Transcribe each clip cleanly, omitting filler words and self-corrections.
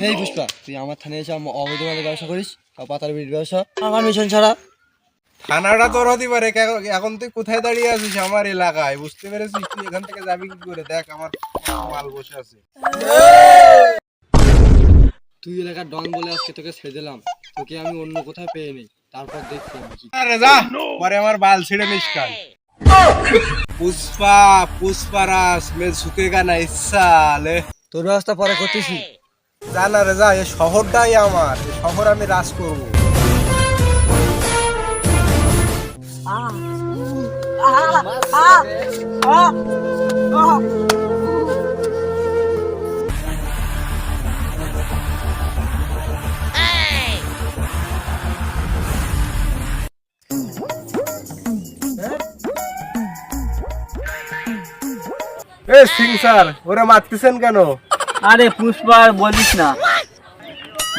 এই পুষ্পা, তুই আমার থানায় এসে অবৈধ মালের ব্যবসা করিস, পাতার বিড়ির ব্যবসা, আমার মিশন ছাড়া। থানাটা তোর হতে পারে, এখন তুই কোথায় দাঁড়িয়ে আছিস? আমার এলাকায়, বুঝতে পেরেছিস? তুই এখান থেকে যাবি কি করে? দেখ আমার মাল বসে আছে। তুই এলাকার ডন বলে আজকে তোকে ছেড়ে দিলাম, তোকে আমি অন্য কোথাও পেয়ে নেই, তারপর দেখছি আমি কি। আরে যা, পরে আমার বাল ছিঁড়ে নিস কাল। পুষ্পা পুষ্পারাজ মে ঝুঁকেগা না ইসালে। তোর ব্যবস্থা পরে করতেছি। জানা রে যা, এই শহরটাই আমার, এই শহর আমি রাজ করবো। এ সিং স্যার, ওরা মারতেছেন কেন? আরে পুষ্পা আর বলিস না,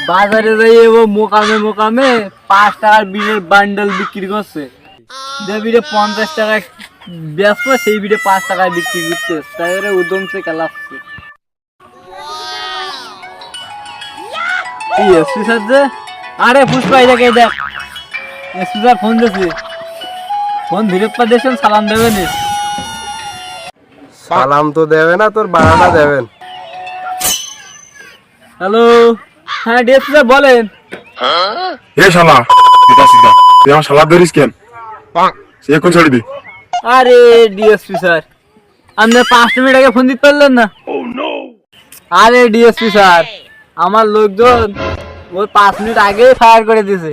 বাজারে যাই ও মোকামে মোকামে 5 টাকার বিড়ের বান্ডেল বিক্রি করছে। যে বিড়ে 50 টাকায় ব্যস্ত, সেই বিড়ে 5 টাকায় বিক্রি করতে, তাই ওরা উদম সে খেলাচ্ছে। কি এসপি স্যার যে? আরে পুষ্পা এটাকে দেখ, এসপি স্যার ফোন দিয়েছে, ফোন ধীরে দেশেন, সালাম দেবেন। সালাম তো দেবে না, তোর বাড়াটা দেবেন। হ্যালো, হ্যাঁ ডিএসপি স্যার বলেন। এ শালা, এটা সিধা তুই আমার শালা ধরিস কেন? সে এখন ছেড়ে দি। আরে ডিএসপি স্যার, আপনি 5 মিনিট আগে ফোন দিতে পারলেন না? আরে ডিএসপি স্যার, আমার লোকজন ওই 5 মিনিট আগেই ফায়ার করে দিয়েছে।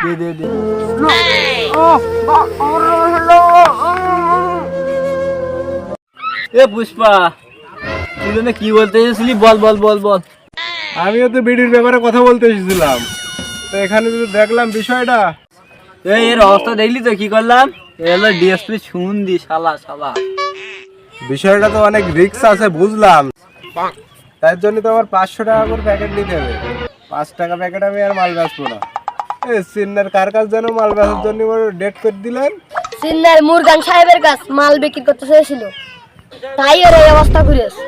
দে দে দে। এ পুষ্পা, তুই যেন কি বলতে এসেছিলি? বল বল বল বল। আমিও তো বিডির ব্যাপারে কথা বলতে এসেছিলাম, তো এখানে যদি দেখলাম বিষয়টা। এই এর অবস্থা দেখলি তো কি করলাম? এলো ডিএসপি শুন দি, শালা শালা। বিষয়টা তো অনেক রিস্ক আছে, বুঝলাম, তাই জন্য তো আমার 500 টাকা করে প্যাকেট নিতে হবে। 5 টাকা প্যাকেট আমি আর মাল বেচবো না। সিন্নার কার কাছ যেন মাল বেচার জন্য ডেট করে দিলেন? সিন্নার মুরগান সাহেবের কাছে মাল বিক্রি করতে চেয়েছিল, তাই এর এই অবস্থা করেছে।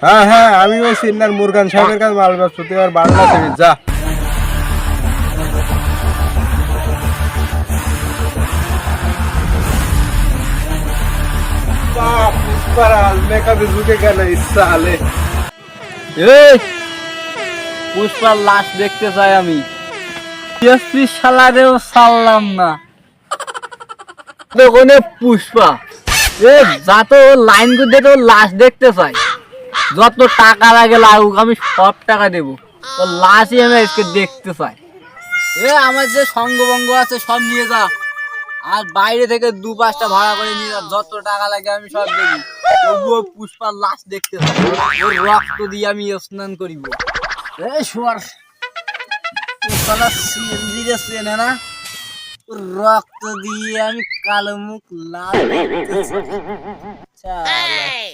হ্যাঁ হ্যাঁ, আমি ওই সিন্নার মুরগান সাহেবের কাছে মাল বেচবো, তুই আর বাড়লা থেকে যা। পুষ্পার লাশ দেখতে চাই আমি। ডিএসপি শালারেও ছাড়লাম না। ওখানে পুষ্পা এ যাত লাইন করে তো লাশ দেখতে চাই, যত টাকা লাগে লাগুক, আমি সব টাকা দেবো, ও লাশই আমি আজকে দেখতে চাই। এ আমার যে সঙ্গভঙ্গ আছে সব নিয়ে যা, আর বাইরে থেকে 2-5টা ভাড়া করে নিয়ে যা, যত টাকা লাগে আমি সব দেবো। তবুও পুষ্পার লাশ দেখতে চাই, ওর রক্ত দিয়ে আমি স্নান করিব। এই শোয়ার পুষ্পালা সিএনজি চেনে না, ওর রক্ত দিয়ে আমি কালো মুখ লাল দেখতে চাই।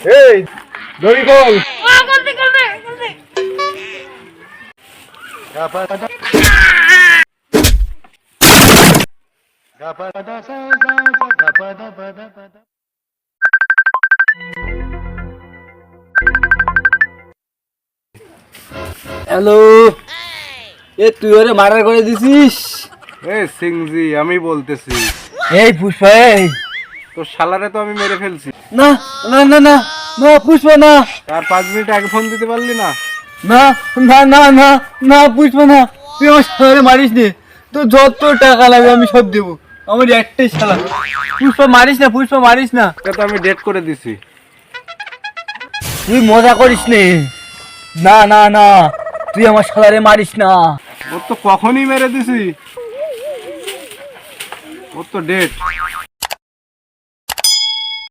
এই দড়ি খোল। হ্যালো, এ তুই ওরে মার্ডার করে দিছিস? এই সিংজি আমি বলতেছি, এই পুষ্পা, এই তোর শালারে তো আমি মেরে ফেলছি। না না না না না পুষ্পা, না তার 5 মিনিট আগে ফোন দিতে পারলি না? না না না না না পুষ্পা, না, তুই আমার শালারে মারিস নে, তোর যত টাকা লাগে আমি সব দেবো, আমার একটাই শালা। পুষ্পা মারিস না, পুষ্পা মারিস না, এটা তো আমি ডেট করে দিছি। তুই মজা করিস নে। না না না, তুই আমার শালারে মারিস না। ওর তো কখনই মেরে দিছি, ওর তো ডেট।